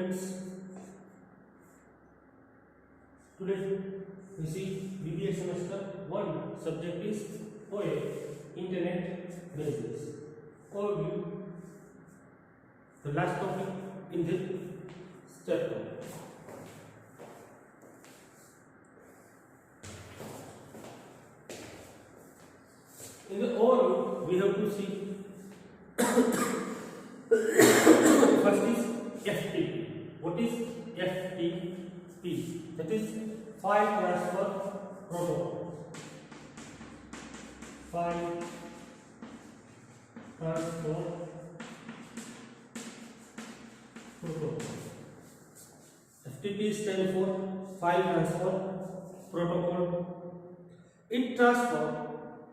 students, today we see BBA semester 1 subject is OA internet basis. Overview, the last topic in this chapter. In the overview, we have to see first is FTP. What is FTP? That is file transfer protocol. File transfer protocol. FTP stands for file transfer protocol. It transfers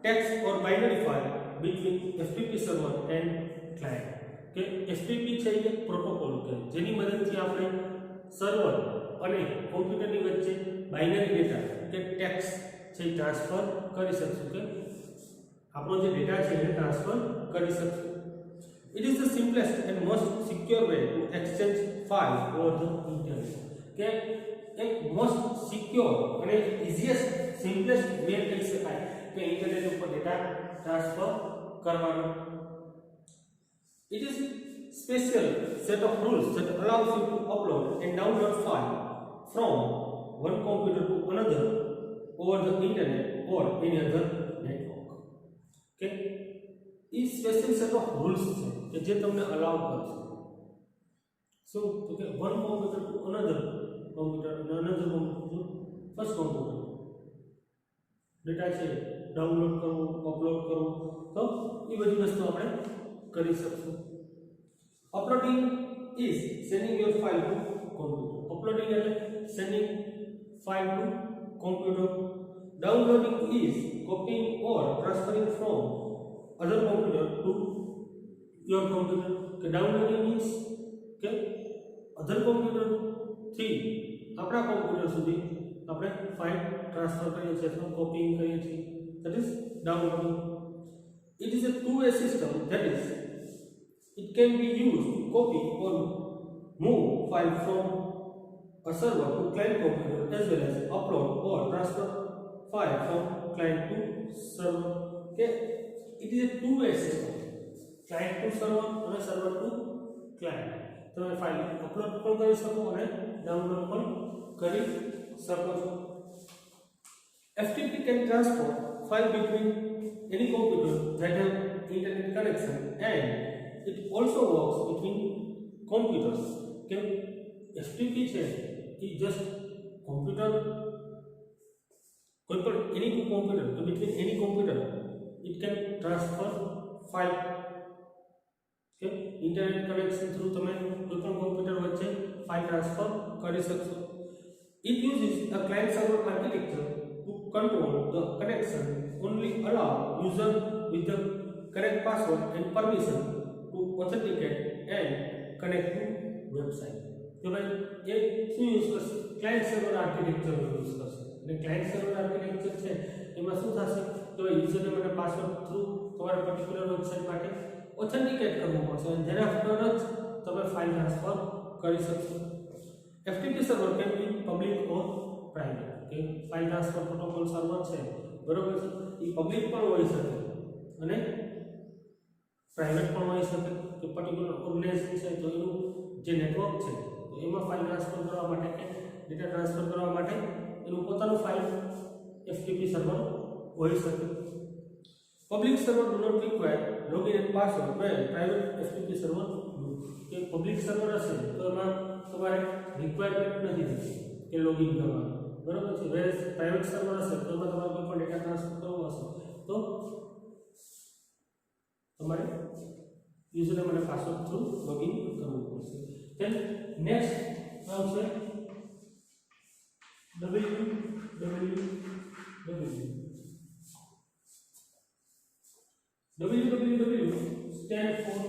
text or binary file between FTP server and client. કે FTP છે એ protocol કે જેની મદદથી આપણે server અને કોમ્પ્યુટરની વચ્ચે binary data કે text છે ટ્રાન્સફર કરી શકશું કે આપણો જે ડેટા છે એ ટ્રાન્સફર કરી શકશું. It is the simplest and most secure way to exchange files over the internet. કે એક મોસ્ટ સિક્યોર અને ઇઝીએસ્ટ સિમ્પલેસ્ટ વે કહી શકાય કે ઇન્ટરનેટ ઉપર ડેટા ટ્રાન્સફર કરવાનો. It is special set of rules that allows you to upload and download file from one computer to another over the internet or any other network. Okay, this special set of rules છે કે જે તમને allow કરશે. So okay, one computer to another computer and another computer to first computer. Data છે download કરવું, upload કરવું, તો એ બધી વસ્તુ આપણે કરી શકશું. Uploading is sending your file to computer. Uploading એટલે sending file to computer. Downloading is copying or transferring from other computer to your computer. કે downloading is કે other computer થી આપણા computer સુધી આપણે ફાઇલ ટ્રાન્સફર કરીએ છીએ અથવા કોપીંગ કરીએ છીએ. That is downloading. It is a two-way system, that is, it can be used to copy or move file from a server to client computer as well as upload or transfer file from client to server. Okay, it is a two-way system, client to server and server to client. તમે file upload પણ કરી શકો અને download પણ કરી શકો છો. FTP can transfer file between any computer that have internet connection, and it also works between computers. Okay, FTP છે એ just computer કોઈ પણ any two computer, so between any computer it can transfer file. Okay, internet connection through તમે કોઈ પણ computer વચ્ચે file transfer કરી શકશો. It uses a client server architecture to control the connection, only allow user with the correct password and permission to authenticate and connect to website. तो भाई ये શું યુઝ કરશે? ક્લાયન્ટ સર્વર આર્કિટેક્ચર યુઝ કરશે. અને client server architecture છે એમાં શું થશે? તો યુઝરને માટે પાસવર્ડ થ્રુ તમારે પર્ટિક્યુલર વેબસાઇટ માટે ઓથેન્ટિકેટ કરવું પડશે અને જેના પર જ તમે ફાઇલ ટ્રાન્સફર કરી શકશો. FTP server can be public or private. Okay, file transfer protocol server છે બરોબર છે, એ પબ્લિક પણ હોઈ શકે અને પ્રાઇવેટ પણ હોઈ શકે. કે પર્ટિક્યુલર ઓર્ગેનાઇઝેશન છે તો એનું જે નેટવર્ક છે તો એમાં ફાઇલ ટ્રાન્સફર કરવા માટે કે ડેટા ટ્રાન્સફર કરવા માટે એનું પોતાનું ફાઇલ FTP સર્વર હોઈ શકે. Public server do not require login and password while private FTP server do. કે પબ્લિક સર્વર હશે તો એમાં તમારે રિક્વાયરમેન્ટ નથી થતી કે લોગિન કરવાનું, બરાબર છે. વેરેસ પ્રાઇવેટ સર્વર હશે તો એમાં તમારે કોઈ પણ ડેટા ટ્રાન્સફર કરવો હશે તો તમારે યુઝરને માટે પાસવર્ડ થ્રુ લોગિન કરવું પડશે. ધેન નેક્સ્ટ આવશે www stand for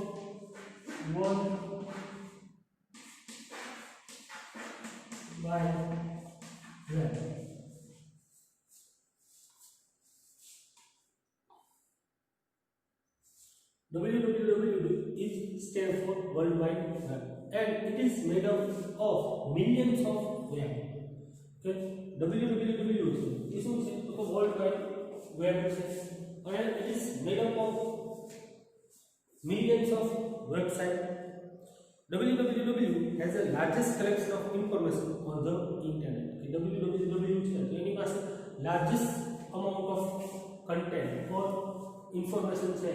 World Wide Web. www is stand for World Wide Web. and it is made up of millions of web. Okay, www છે એ શું છે તો વર્લ્ડ વાઇડ વેબ છે અને it is made up of millions of website. www has the largest collection of information on the internet. કે www છે તો એની પાસે largest amount of content or information છે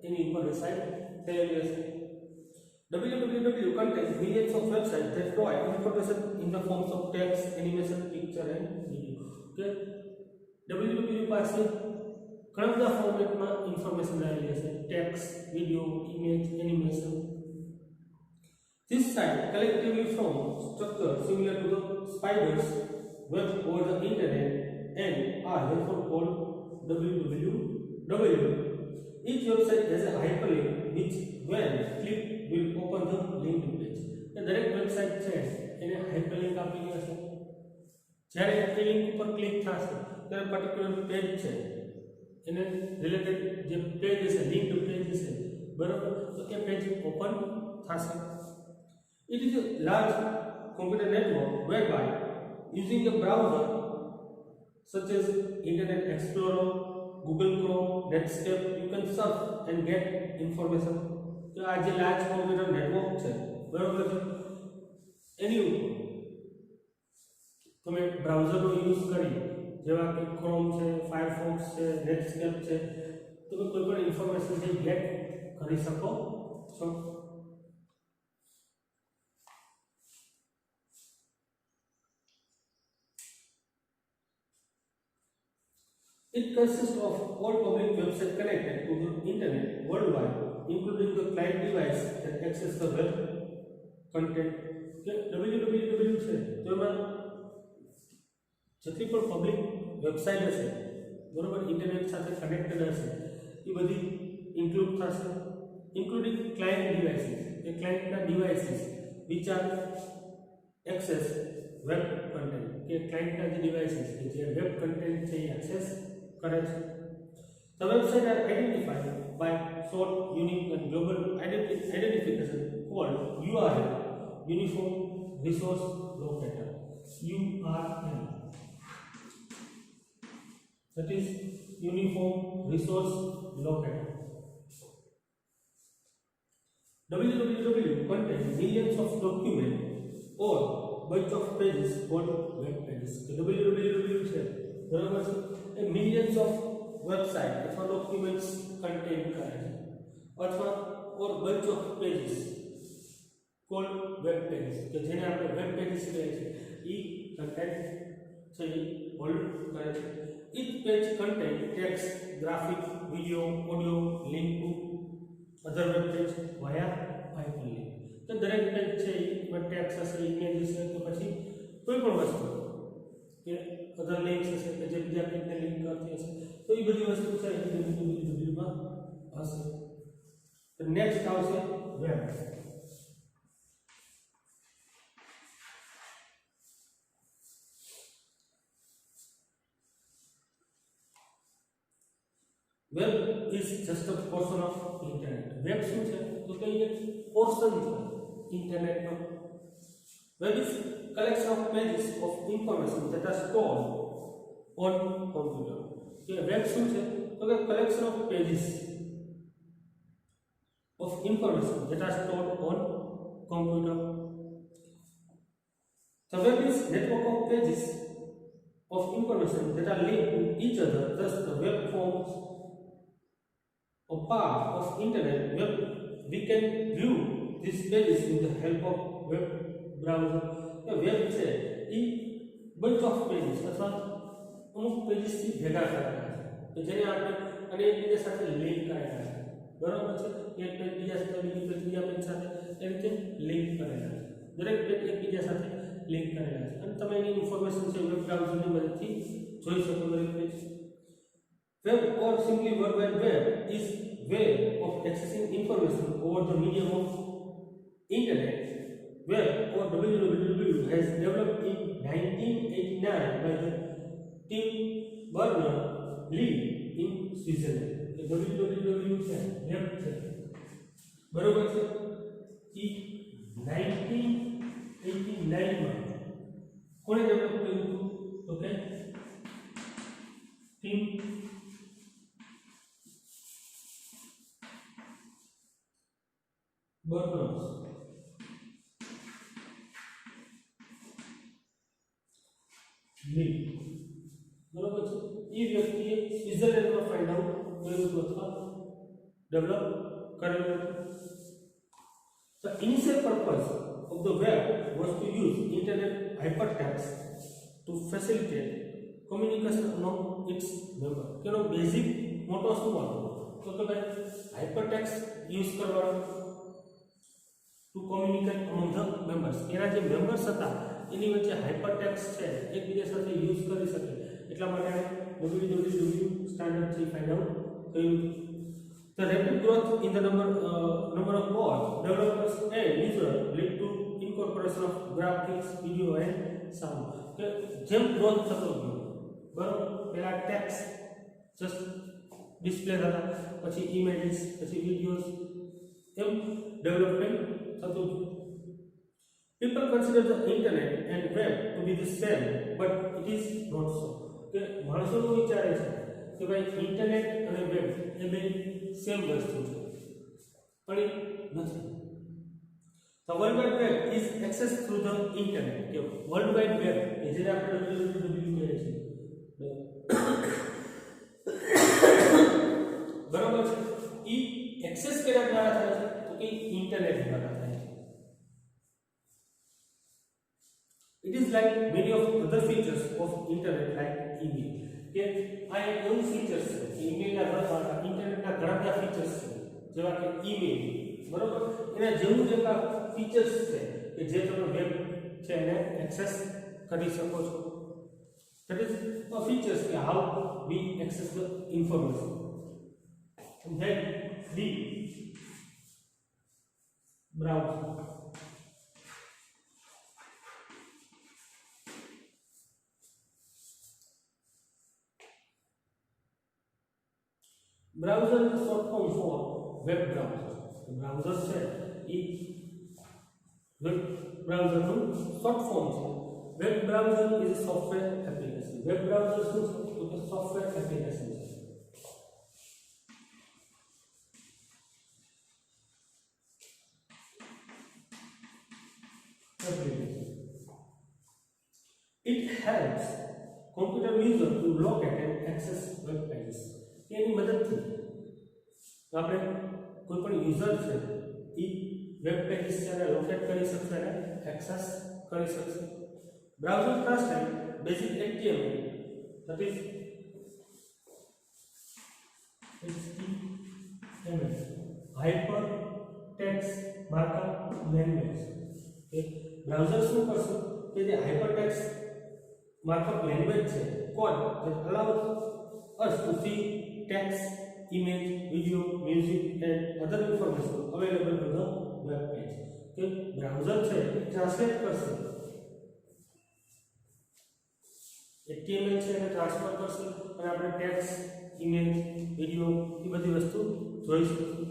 એની ઉપર રિસાઇડ થયેલી હશે. www contains millions of websites that provide information in the forms of text, animation, picture and video. Okay, www પાસે ઘણા બધા ફોર્મેટમાં ઇન્ફોર્મેશન રહેલી હશે, text, video, image, animation. This site collectively form structure similar to the spider's web over the internet and are therefore called www. Each website has a hyperlink which when clicked will open the linked page. દરેક website છે એને hyperlink આપેલી હશે. જ્યારે એ link ઉપર click થશે ત્યારે particular page છે એને રિલેટેડ જે પેજ છે લિંક્ડ પેજ છે બરાબર, તો એ પેજ ઓપન થશે. It is a large computer network whereby using a browser such as Internet Explorer, Google Chrome, Netscape, you can surf and get information. તો આ જે લાર્જ કોમ્પ્યુટર નેટવર્ક છે બરાબર છે એની ઉપર તમે બ્રાઉઝરનો યુઝ કરી જેવા કે ક્રોમ છે, ફાયરફોક્સ છે, નેટસ્કેપ છે, તમે કોઈ પણ ઇન્ફોર્મેશન છે ગેટ કરી શકો છો. It consists of all public websites connected to the internet worldwide, including the client device that access the web content. www છે તો એમાં જેટલી પણ પબ્લિક વેબસાઇટ હશે બરોબર ઇન્ટરનેટ સાથે કનેક્ટેડ હશે એ બધી ઇન્ક્લુડ થશે, ઇન્ક્લુડિંગ ક્લાયન્ટ ડિવાઇસીસ, એ ક્લાયન્ટના devices which are access web content, કે ક્લાયન્ટના જે ડિવાઇસીસ કે જે વેબ કન્ટેન્ટ છે એ એક્સેસ કરે છે. The website are identified by short, unique and global identification called URL, Uniform Resource Locator, URL. That is Uniform Resource Locator. www contains millions of documents or bunch of pages called web pages. www છે બરાબર છે એ millions of website અથવા documents contain કરે છે અથવા or bunch of pages called web pages કે જેને આપણે web pages કહે છે એ content છે એ હોલ્ડ કરે છે. Each page contains text, graphic, video, audio, link to other web page via hyperlink. તો દરેક પેજ છે એમાં ટેક્સ્ટ હશે, ઇમેજ હશે, તો પછી કોઈ પણ વસ્તુ કે અધર લિંક્સ હશે કે જે બીજા પેજને લિંક કરતી હશે તો એ બધી વસ્તુ છે એ www માં હશે. તો નેક્સ્ટ આવશે web. Web is just a portion of internet. Web શું છે તો કે એક પોર્શન છે ઇન્ટરનેટનો. Web is collection of pages of information that are stored on computer. કે વેબ શું છે તો કે collection of pages of information that are stored on computer. The web is network of pages of information that are linked to each other. Thus the web forms a part of internet web. We can view these pages with the help of web browser. The web છે એ bunch of pages અથવા અમુક pages થી ભેગા કરેલા છે કે જેને આપણે અને એકબીજા સાથે લિંક કરેલા છે બરાબર છે. એક પેજ બીજા સાથે બીજી પેજ બીજા પેજ સાથે એ રીતે લિંક કરેલા છે. દરેક પેજ એકબીજા સાથે લિંક કરેલા છે અને તમે એની ઇન્ફોર્મેશન છે વેબ બ્રાઉઝરની મદદથી જોઈ શકો દરેક page. Web or simply World Wide Web is way of accessing information over the medium of internet. Web or www has developed in 1989 by the Tim Berners-Lee in Switzerland. www છે web છે બરોબર છે એ 1989 માં કોણે develop કર્યું હતું તો કે ટીમ બર્નર્સ લી બરોબર છે એ વ્યક્તિએ સ્વિટ્ઝરલેન્ડમાં ફાઇન્ડ આઉટ કર્યું હતું અથવા ડેવલપ કરેલું હતું. The initial purpose of the web was to use internet hypertext to facilitate communication among its members. Canoe basic મોટો શું હતો તો કે ભાઈ hypertext યુઝ કરવાનો to communicate among the members. એના જે મેમ્બર્સ હતા એની વચ્ચે હાઇપરટેક્સ્ટ છે એકબીજા સાથે યુઝ કરી શકે એટલા માટે www સ્ટાન્ડર્ડ થી ફાઇન્ડ આઉટ કર્યું. The rapid growth in the number of bots, developers and users led to incorporation of graphics, video and sound. કે જેમ ગ્રોથ થતો ગયો બરોબર પહેલા ટેક્સ્ટ જસ્ટ ડિસ્પ્લે હતા પછી ઇમેજીસ પછી વિડિયોઝ એમ ડેવલપમેન્ટ થતું ગયું. People consider the internet and web to be the same, but it is not so. કે માણસો વિચારે છે કે ભાઈ ઇન્ટરનેટ અને વેબ એ બે સેમ વસ્તુ છે પણ એ નથી. The World Wide Web is accessed through the internet. કે World Wide Web એ જે આપણે www કહે છે બરાબર છે એ એક્સેસ કર્યા દ્વારા થાય છે તો કે ઇન્ટરનેટ દ્વારા થાય છે. It is like many of other features of internet like email. કે આ એક એવું ફીચર્સ છે ઈમેલ ના ઇન્ટરનેટ ના ઘણા બધા ફીચર્સ છે જેવા કે ઈમેલ બરોબર એના જેવું જ એક ફીચર્સ છે કે જે તમે વેબ છે એને એક્સેસ કરી શકો છો. That is a features કે how we access the information. And then the browser. Browser is a short form for web browser. Browser છે એ web browser નું short form છે. Web browser is a software application. Web browser શું છે તો કે software application છે. It helps computer user to locate and access web pages. એની મદદથી આપણે કોઈ પણ યુઝર છે એ વેબ પેજીસ છે એને લોકેટ કરી શકશે અને એક્સેસ કરી શકશે. Browser translate basic HTML that is HTML hyper text markup language. કે બ્રાઉઝર શું કરશે કે જે હાઇપર ટેક્સ્ટ માર્કઅપ લેંગ્વેજ છે code that allows us to see text, image, video, music and other information available on the web page. કે browser છે એ translate કરશે HTML છે એને ટ્રાન્સફર કરશે અને આપણે ટેક્સ્ટ, ઇમેજ, વિડિયો એ બધી વસ્તુ જોઈ શકીશું.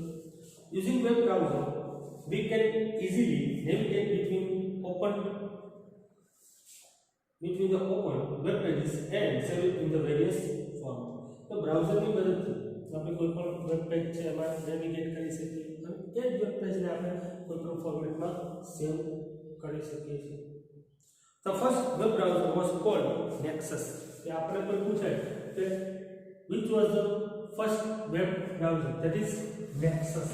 Using web browser we can easily navigate between the open web pages and save it in the various forms. તો બ્રાઉઝરની મદદથી આપણે કોઈ પણ વેબ પેજ છે એમાં નેવિગેટ કરી શકીએ અને એ જ વેબ પેજને આપણે કોઈ પણ ફોર્મેટમાં સેવ કરી શકીએ છીએ. The first web browser was called Nexus. કે આપણે કોઈ પૂછે કે which was the first web browser, that is Nexus.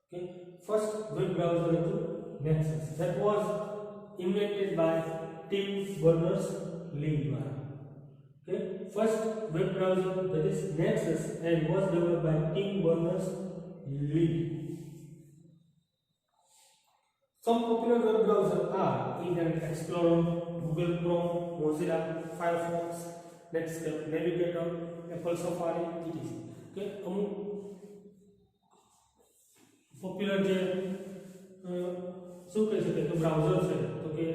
Okay, first web browser is Nexus. That was invented by Tim Berners-Lee. Okay, first web browser that is Nexus and was developed by Tim Berners-Lee. Some popular web browsers are Internet Explorer, Google Chrome, Mozilla Firefox, Netscape Navigator, Apple Safari, etc. Okay, popular જે શું કહી શકાય કે browser છે તો કે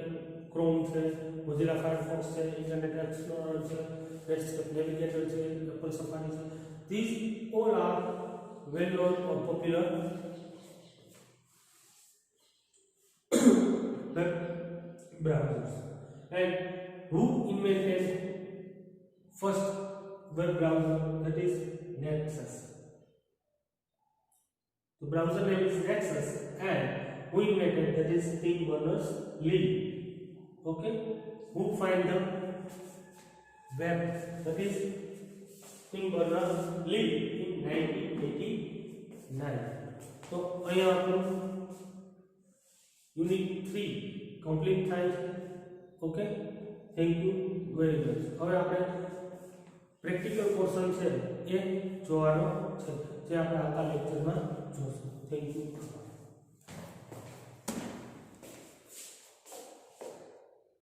chrome છે, Mozilla Firefox છે, ઇન્ટરનેટ એક્સપ્લોરર છે, Netscape Navigator છે, Apple Safari છે. These all are well known or popular web browsers. And who invented first web browser? That is Nexus. The browser name is Nexus, and who invented? That is Tim Berners-Lee. Okay, who find the web? That is Tim Berners-Lee in 1989. So અહીંયા આપણું unit 3 complete થાય છે. Okay, thank you very much. હવે આપણે practical portion છે એ જોવાનો છે, જે આપણે આવતા લેક્ચરમાં જોશું. Thank you.